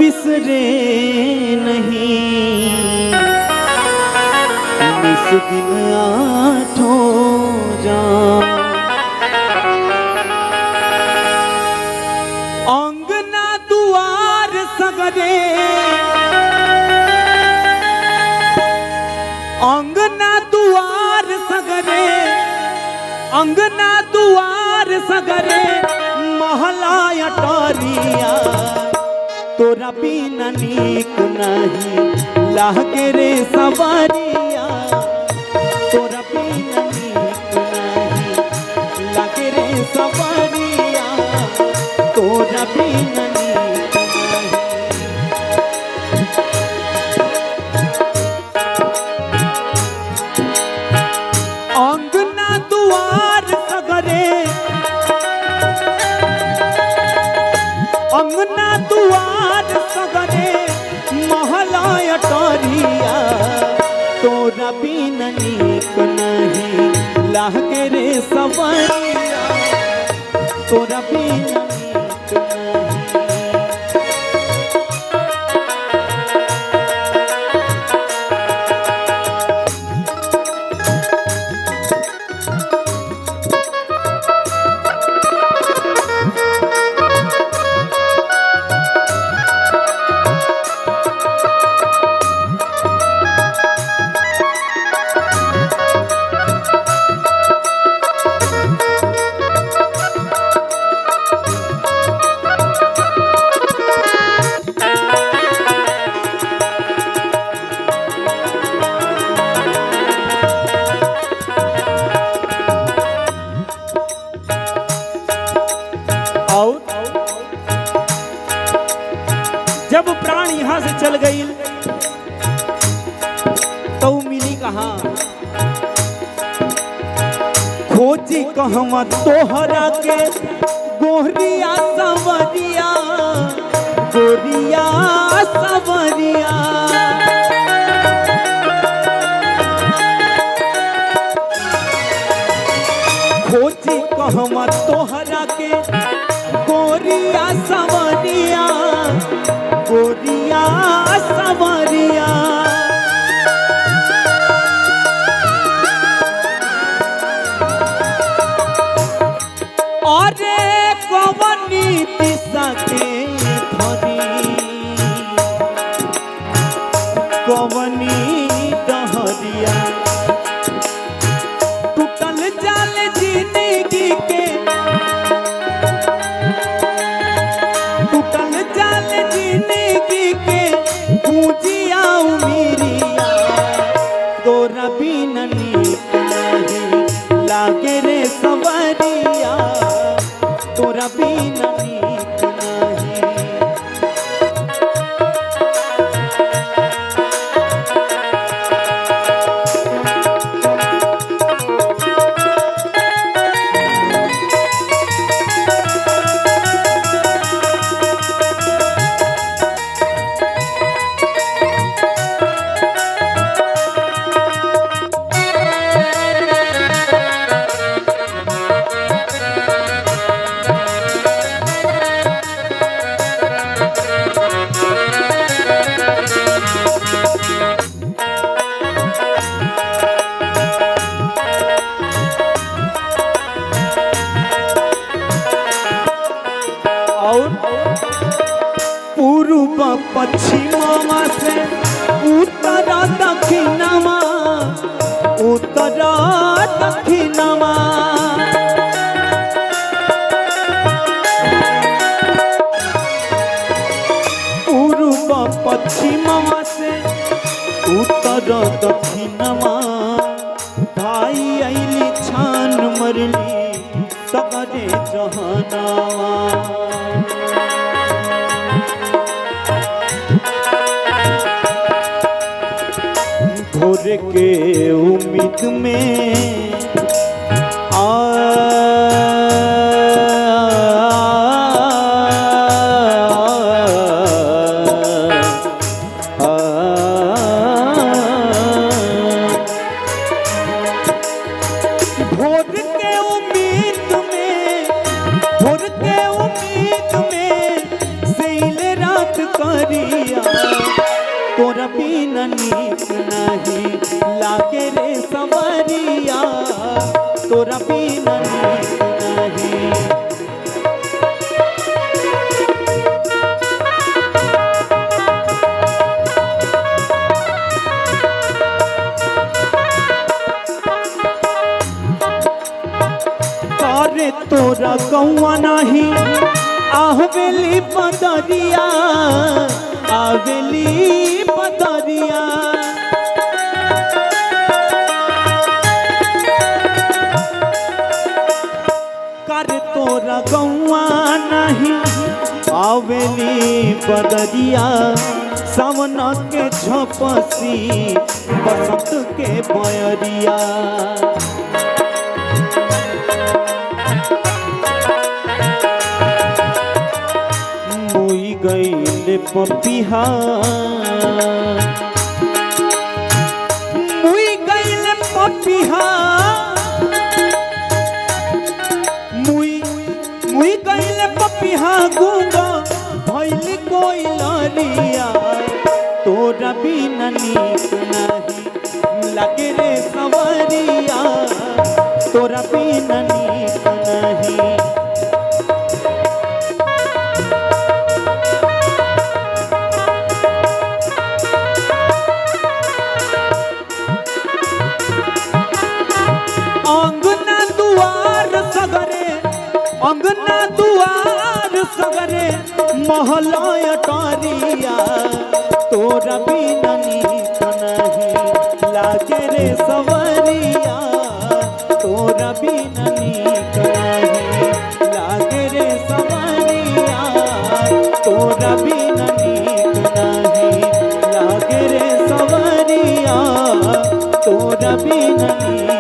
बिसरे नहीं, इस दिन आठों जाम। अंगना दुआर सगरे, अंगना दुआर सगरे, अंगना दुआर सगरे, महला अटारिया, तोरा बिना नीक नहीं लागे रे सवारिया, तोरा बिना नीक नहीं लागे रे सवारिया, तोरा बिना नीक नहीं। अंगना दुआर सगरे, अंगना दुआर सगरे, महला अटारिया, तोरा बिना नीक नहीं लागे रे सवारिया, तोरा बिना नीक नहीं। जब प्राण यहाँ से चल गई तो मिली कहाँ, खोजी कहवा तोहरा के गोरिया सवरिया, गोरिया सवरिया। खोजी कहवा तोहरा के गोरिया सवरिया, गोरिया सवरिया। अरे कवनी दिशा के धरी, कवनी डहरिया, टूटल जाल जिंदगी के, टूटल जाल जिंदगी के, पूजिया उमीरिया, तोरा बिना नीक नहीं लागे रे सवरिया, तोरा बिना नीक नहीं। पूर्व पश्चिमा से उत्तर दक्षिणमा, उत्तर दक्षिणमा। पूर्व पश्चिमा से उत्तर दक्षिणमा, भाई अली छान मरली सगरे जहनवा। भोर के उम्मीद में भोर के उम्मीद में, भोर के उम्मीद में, सैल रात करी तोरा बिना नीक नहीं लागे रे सवरिया, तोरा बिना नीक नहीं। करे तोरा कौआ नहीं आवेली बदरिया, आवेली बदरिया। कर तोरा गौआ नहीं आवेली बदरिया, सावन के झपसी बसंत के बयरिया। गईले पपिहा मुई गईले पपिहा, मुई गईले पपिहा गूंगा भइल कोई लरिया, तोरा बिना नीक नहीं लागे रे सवरिया, तोरा बिना नीक नहीं। अंगना दुआर सगरे महला अटारिया, तोरा बिना नीक नहीं लागे रे सवरिया, तोरा बिना नीक नहीं लागे रे सवरिया, तोरा बिना नीक नहीं लागे रे सवरिया, तोरा बिना नीक।